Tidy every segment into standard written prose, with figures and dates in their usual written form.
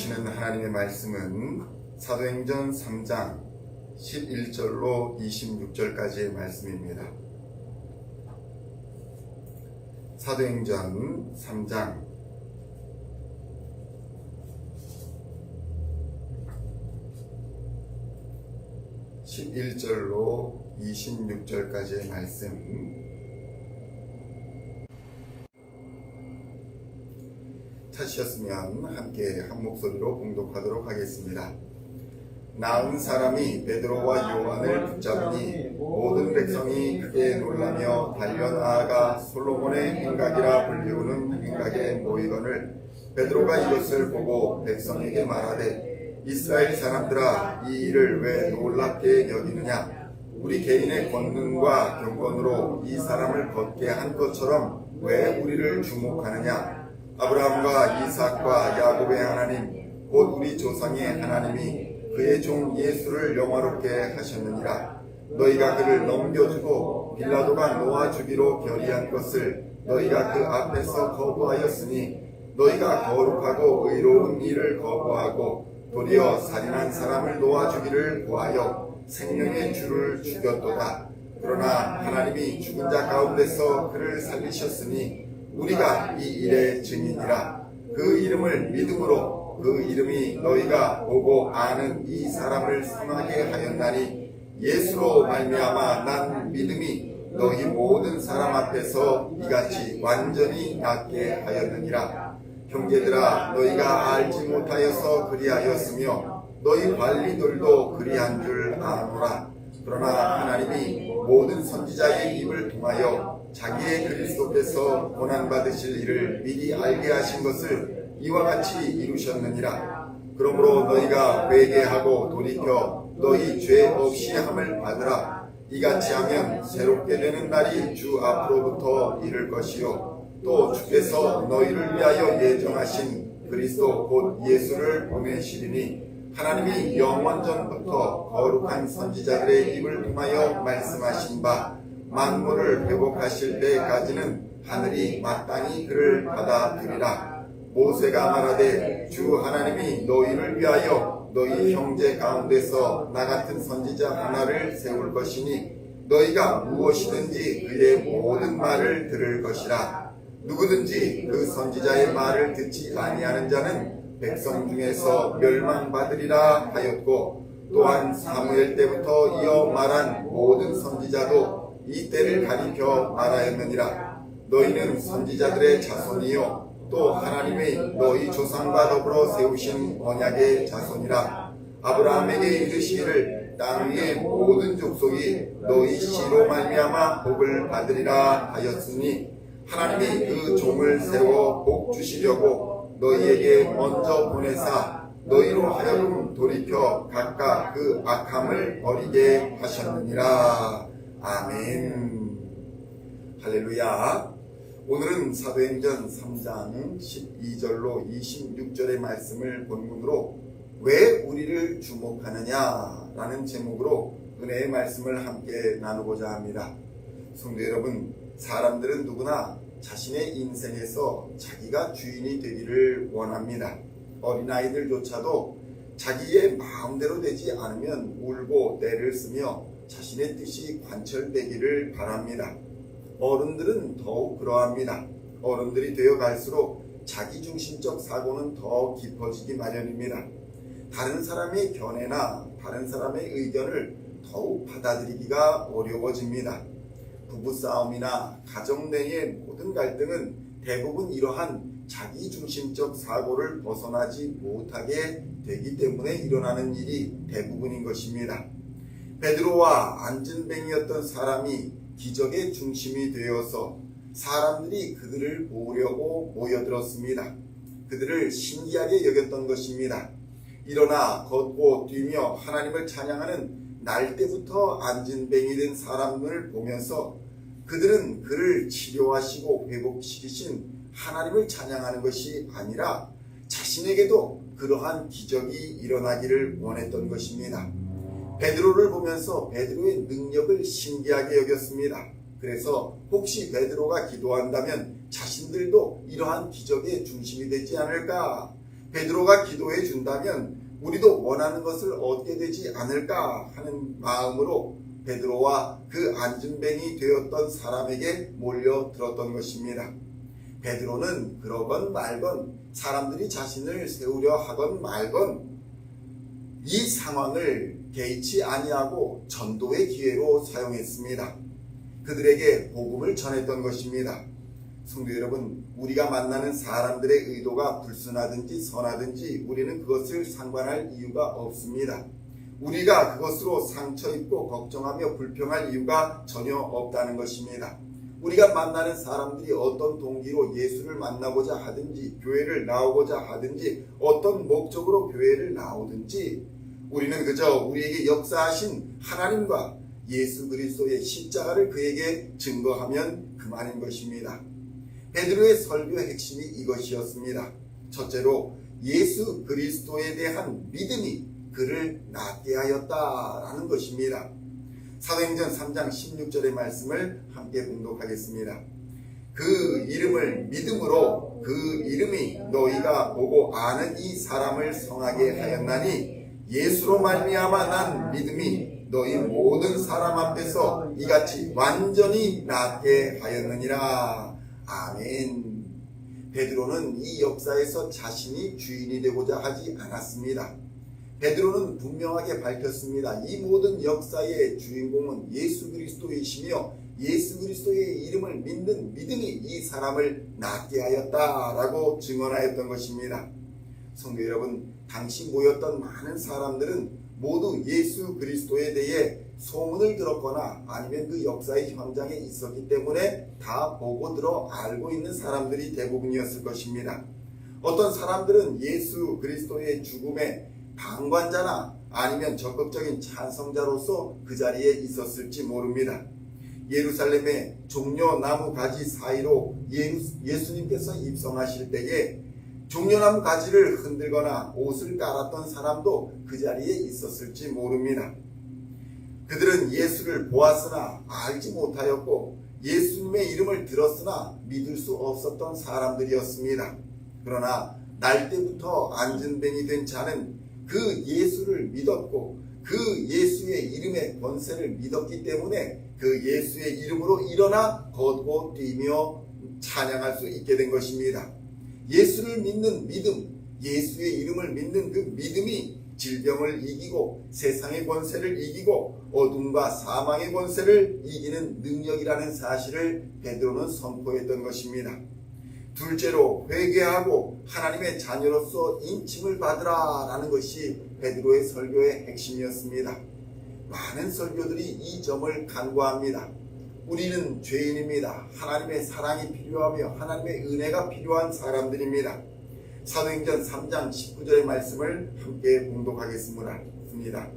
주시는 하나님의 말씀은 사도행전 3장 11절로 26절까지의 말씀입니다. 사도행전 3장 11절로 26절까지의 말씀, 찾으셨으면 함께 한 목소리로 봉독하도록 하겠습니다. 나은 사람이 베드로와 요한을 붙잡으니 모든 백성이 크게 놀라며 달려나아가 솔로몬의 행각이라 불리우는 행각에 모이거늘 베드로가 이것을 보고 백성에게 말하되 이스라엘 사람들아, 이 일을 왜 놀랍게 여기느냐? 우리 개인의 권능과 경건으로 이 사람을 걷게 한 것처럼 왜 우리를 주목하느냐? 아브라함과 이삭과 야곱의 하나님 곧 우리 조상의 하나님이 그의 종 예수를 영화롭게 하셨느니라. 너희가 그를 넘겨주고 빌라도가 놓아주기로 결의한 것을 너희가 그 앞에서 거부하였으니 너희가 거룩하고 의로운 일을 거부하고 도리어 살인한 사람을 놓아주기를 구하여 생명의 주를 죽였도다. 그러나 하나님이 죽은 자 가운데서 그를 살리셨으니 우리가 이 일의 증인이라. 그 이름을 믿음으로 그 이름이 너희가 보고 아는 이 사람을 상하게 하였나니 예수로 말미암아 난 믿음이 너희 모든 사람 앞에서 이같이 완전히 낫게 하였느니라. 형제들아, 너희가 알지 못하여서 그리하였으며 너희 관리들도 그리한 줄 아노라. 그러나 하나님이 모든 선지자의 입을 통하여 자기의 그리스도께서 고난받으실 일을 미리 알게 하신 것을 이와 같이 이루셨느니라. 그러므로 너희가 회개하고 돌이켜 너희 죄 없이 함을 받으라. 이같이 하면 새롭게 되는 날이 주 앞으로부터 이를 것이요 또 주께서 너희를 위하여 예정하신 그리스도 곧 예수를 보내시리니 하나님이 영원전부터 거룩한 선지자들의 입을 통하여 말씀하신 바 만물을 회복하실 때까지는 하늘이 마땅히 그를 받아들이라. 모세가 말하되 주 하나님이 너희를 위하여 너희 형제 가운데서 나 같은 선지자 하나를 세울 것이니 너희가 무엇이든지 그의 모든 말을 들을 것이라. 누구든지 그 선지자의 말을 듣지 아니하는 자는 백성 중에서 멸망받으리라 하였고 또한 사무엘 때부터 이어 말한 모든 선지자도 이 때를 가리켜 말하였느니라. 너희는 선지자들의 자손이요 또 하나님의 너희 조상과 더불어 세우신 언약의 자손이라. 아브라함에게 이르시기를 땅 위의 모든 족속이 너희 씨로 말미암아 복을 받으리라 하였으니 하나님이 그 종을 세워 복 주시려고 너희에게 먼저 보내사 너희로 하여금 돌이켜 각각 그 악함을 버리게 하셨느니라. 아멘. 할렐루야. 오늘은 사도행전 3장 12절로 26절의 말씀을 본문으로 왜 우리를 주목하느냐라는 제목으로 은혜의 말씀을 함께 나누고자 합니다. 성도 여러분, 사람들은 누구나 자신의 인생에서 자기가 주인이 되기를 원합니다. 어린아이들조차도 자기의 마음대로 되지 않으면 울고 떼를 쓰며 자신의 뜻이 관철되기를 바랍니다. 어른들은 더욱 그러합니다. 어른들이 되어 갈수록 자기중심적 사고는 더 깊어지기 마련입니다. 다른 사람의 견해나 다른 사람의 의견을 더욱 받아들이기가 어려워집니다. 부부싸움이나 가정 내의 모든 갈등은 대부분 이러한 자기중심적 사고를 벗어나지 못하게 되기 때문에 일어나는 일이 대부분인 것입니다. 베드로와 안진뱅이였던 사람이 기적의 중심이 되어서 사람들이 그들을 보려고 모여들었습니다. 그들을 신기하게 여겼던 것입니다. 일어나 걷고 뛰며 하나님을 찬양하는 날 때부터 안진뱅이 된 사람을 보면서 그들은 그를 치료하시고 회복시키신 하나님을 찬양하는 것이 아니라 자신에게도 그러한 기적이 일어나기를 원했던 것입니다. 베드로를 보면서 베드로의 능력을 신기하게 여겼습니다. 그래서 혹시 베드로가 기도한다면 자신들도 이러한 기적의 중심이 되지 않을까, 베드로가 기도해 준다면 우리도 원하는 것을 얻게 되지 않을까 하는 마음으로 베드로와 그 안진뱅이 되었던 사람에게 몰려들었던 것입니다. 베드로는 그러건 말건 사람들이 자신을 세우려 하건 말건 이 상황을 개의치 아니하고 전도의 기회로 사용했습니다. 그들에게 복음을 전했던 것입니다. 성도 여러분, 우리가 만나는 사람들의 의도가 불순하든지 선하든지 우리는 그것을 상관할 이유가 없습니다. 우리가 그것으로 상처 입고 걱정하며 불평할 이유가 전혀 없다는 것입니다. 우리가 만나는 사람들이 어떤 동기로 예수를 만나고자 하든지 교회를 나오고자 하든지 어떤 목적으로 교회를 나오든지 우리는 그저 우리에게 역사하신 하나님과 예수 그리스도의 십자가를 그에게 증거하면 그만인 것입니다. 베드로의 설교의 핵심이 이것이었습니다. 첫째로 예수 그리스도에 대한 믿음이 그를 낫게 하였다라는 것입니다. 사도행전 3장 16절의 말씀을 함께 봉독하겠습니다. 그 이름을 믿음으로 그 이름이 너희가 보고 아는 이 사람을 성하게 하였나니 예수로 말미암아 난 믿음이 너희 모든 사람 앞에서 이같이 완전히 낫게 하였느니라. 아멘. 베드로는 이 역사에서 자신이 주인이 되고자 하지 않았습니다. 베드로는 분명하게 밝혔습니다. 이 모든 역사의 주인공은 예수 그리스도이시며 예수 그리스도의 이름을 믿는 믿음이 이 사람을 낫게 하였다라고 증언하였던 것입니다. 성도 여러분, 당시 모였던 많은 사람들은 모두 예수 그리스도에 대해 소문을 들었거나 아니면 그 역사의 현장에 있었기 때문에 다 보고 들어 알고 있는 사람들이 대부분이었을 것입니다. 어떤 사람들은 예수 그리스도의 죽음에 방관자나 아니면 적극적인 찬성자로서 그 자리에 있었을지 모릅니다. 예루살렘의 종려나무 가지 사이로 예수님께서 입성하실 때에 종려나무 가지를 흔들거나 옷을 깔았던 사람도 그 자리에 있었을지 모릅니다. 그들은 예수를 보았으나 알지 못하였고 예수님의 이름을 들었으나 믿을 수 없었던 사람들이었습니다. 그러나 날 때부터 안진뱅이 된 자는 그 예수를 믿었고 그 예수의 이름의 권세를 믿었기 때문에 그 예수의 이름으로 일어나 걷고 뛰며 찬양할 수 있게 된 것입니다. 예수를 믿는 믿음, 예수의 이름을 믿는 그 믿음이 질병을 이기고 세상의 권세를 이기고 어둠과 사망의 권세를 이기는 능력이라는 사실을 베드로는 선포했던 것입니다. 둘째로 회개하고 하나님의 자녀로서 인침을 받으라라는 것이 베드로의 설교의 핵심이었습니다. 많은 설교들이 이 점을 간과합니다. 우리는 죄인입니다. 하나님의 사랑이 필요하며 하나님의 은혜가 필요한 사람들입니다. 사도행전 3장 19절의 말씀을 함께 봉독하겠습니다.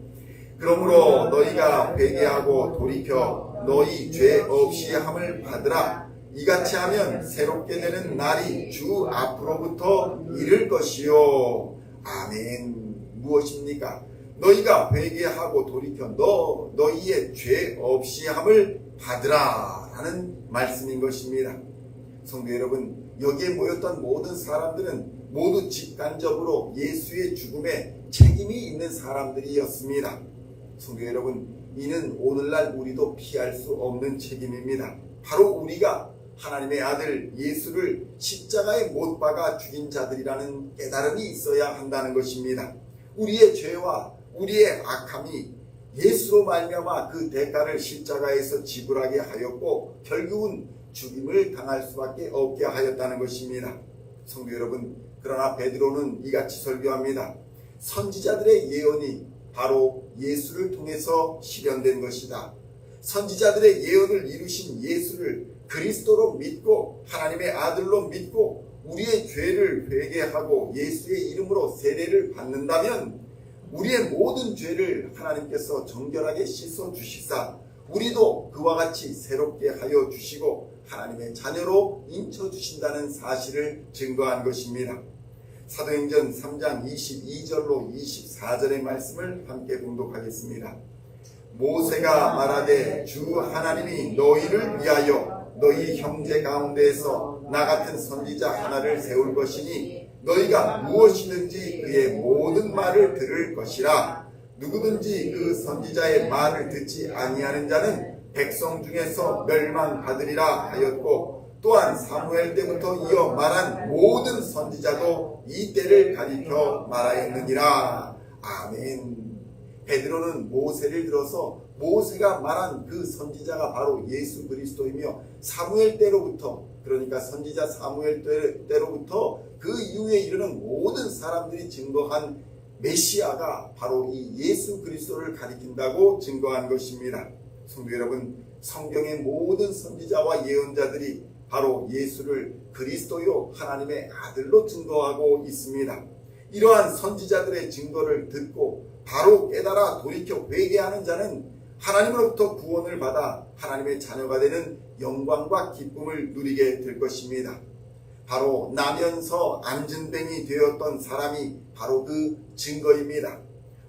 그러므로 너희가 회개하고 돌이켜 너희 죄 없이 함을 받으라. 이같이 하면 새롭게 되는 날이 주 앞으로부터 이를 것이요. 아멘. 무엇입니까? 너희가 회개하고 돌이켜 너희의 죄 없이 함을 받으라 라는 말씀인 것입니다. 성도 여러분, 여기에 모였던 모든 사람들은 모두 직간접으로 예수의 죽음에 책임이 있는 사람들이었습니다. 성도 여러분, 이는 오늘날 우리도 피할 수 없는 책임입니다. 바로 우리가 하나님의 아들 예수를 십자가에 못 박아 죽인 자들이라는 깨달음이 있어야 한다는 것입니다. 우리의 죄와 우리의 악함이 예수로 말미암아 그 대가를 십자가에서 지불하게 하였고 결국은 죽임을 당할 수밖에 없게 하였다는 것입니다. 성도 여러분, 그러나 베드로는 이같이 설교합니다. 선지자들의 예언이 바로 예수를 통해서 실현된 것이다. 선지자들의 예언을 이루신 예수를 그리스도로 믿고 하나님의 아들로 믿고 우리의 죄를 회개하고 예수의 이름으로 세례를 받는다면 우리의 모든 죄를 하나님께서 정결하게 씻어 주시사 우리도 그와 같이 새롭게 하여 주시고 하나님의 자녀로 인쳐 주신다는 사실을 증거한 것입니다. 사도행전 3장 22절로 24절의 말씀을 함께 봉독하겠습니다. 모세가 말하되 주 하나님이 너희를 위하여 너희 형제 가운데에서 나 같은 선지자 하나를 세울 것이니 너희가 무엇이든지 그의 모든 말을 들을 것이라. 누구든지 그 선지자의 말을 듣지 아니하는 자는 백성 중에서 멸망받으리라 하였고, 또한 사무엘 때부터 이어 말한 모든 선지자도 이 때를 가리켜 말하였느니라. 아멘. 베드로는 모세를 들어서 모세가 말한 그 선지자가 바로 예수 그리스도이며, 사무엘 때로부터, 그러니까 선지자 사무엘 때로부터 그 이후에 이르는 모든 사람들이 증거한 메시아가 바로 이 예수 그리스도를 가리킨다고 증거한 것입니다. 성도 여러분, 성경의 모든 선지자와 예언자들이 바로 예수를 그리스도요 하나님의 아들로 증거하고 있습니다. 이러한 선지자들의 증거를 듣고 바로 깨달아 돌이켜 회개하는 자는 하나님으로부터 구원을 받아 하나님의 자녀가 되는 영광과 기쁨을 누리게 될 것입니다. 바로 나면서 안진뱅이 되었던 사람이 바로 그 증거입니다.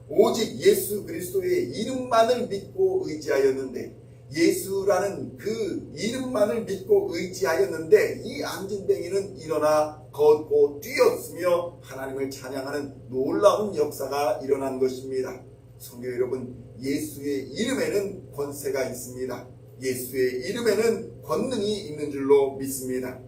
오직 예수 그리스도의 이름만을 믿고 의지하였는데, 예수라는 그 이름만을 믿고 의지하였는데, 이 안진뱅이는 일어나 걷고 뛰었으며 하나님을 찬양하는 놀라운 역사가 일어난 것입니다. 성도 여러분, 예수의 이름에는 권세가 있습니다. 예수의 이름에는 권능이 있는 줄로 믿습니다.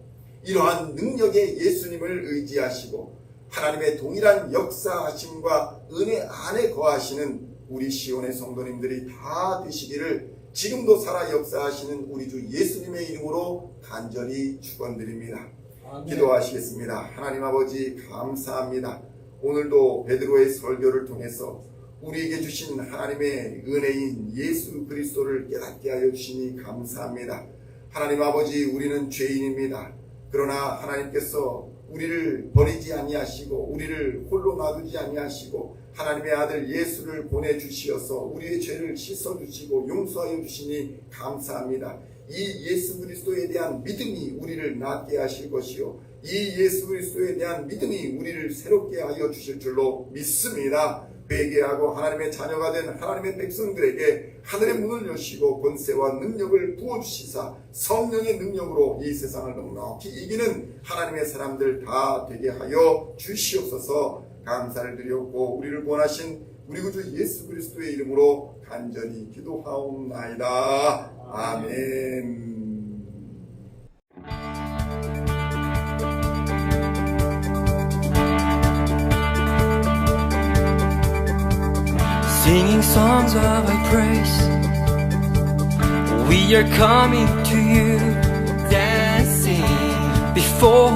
이러한 능력의 예수님을 의지하시고 하나님의 동일한 역사하심과 은혜 안에 거하시는 우리 시온의 성도님들이 다 되시기를 지금도 살아 역사하시는 우리 주 예수님의 이름으로 간절히 축원드립니다. 기도하시겠습니다. 하나님 아버지, 감사합니다. 오늘도 베드로의 설교를 통해서 우리에게 주신 하나님의 은혜인 예수 그리스도를 깨닫게 하여 주시니 감사합니다. 하나님 아버지, 우리는 죄인입니다. 그러나 하나님께서 우리를 버리지 아니하시고 우리를 홀로 놔두지 아니하시고 하나님의 아들 예수를 보내주시어서 우리의 죄를 씻어주시고 용서하여 주시니 감사합니다. 이 예수 그리스도에 대한 믿음이 우리를 낫게 하실 것이요, 이 예수 그리스도에 대한 믿음이 우리를 새롭게 하여 주실 줄로 믿습니다. 회개하고 하나님의 자녀가 된 하나님의 백성들에게 하늘의 문을 여시고 권세와 능력을 부어주시사 성령의 능력으로 이 세상을 넉넉히 이기는 하나님의 사람들 다 되게 하여 주시옵소서. 감사를 드렸고 우리를 구원하신 우리 구주 예수 그리스도의 이름으로 간절히 기도하옵나이다. 아멘. Singing songs of thy praise, we are coming to you, dancing before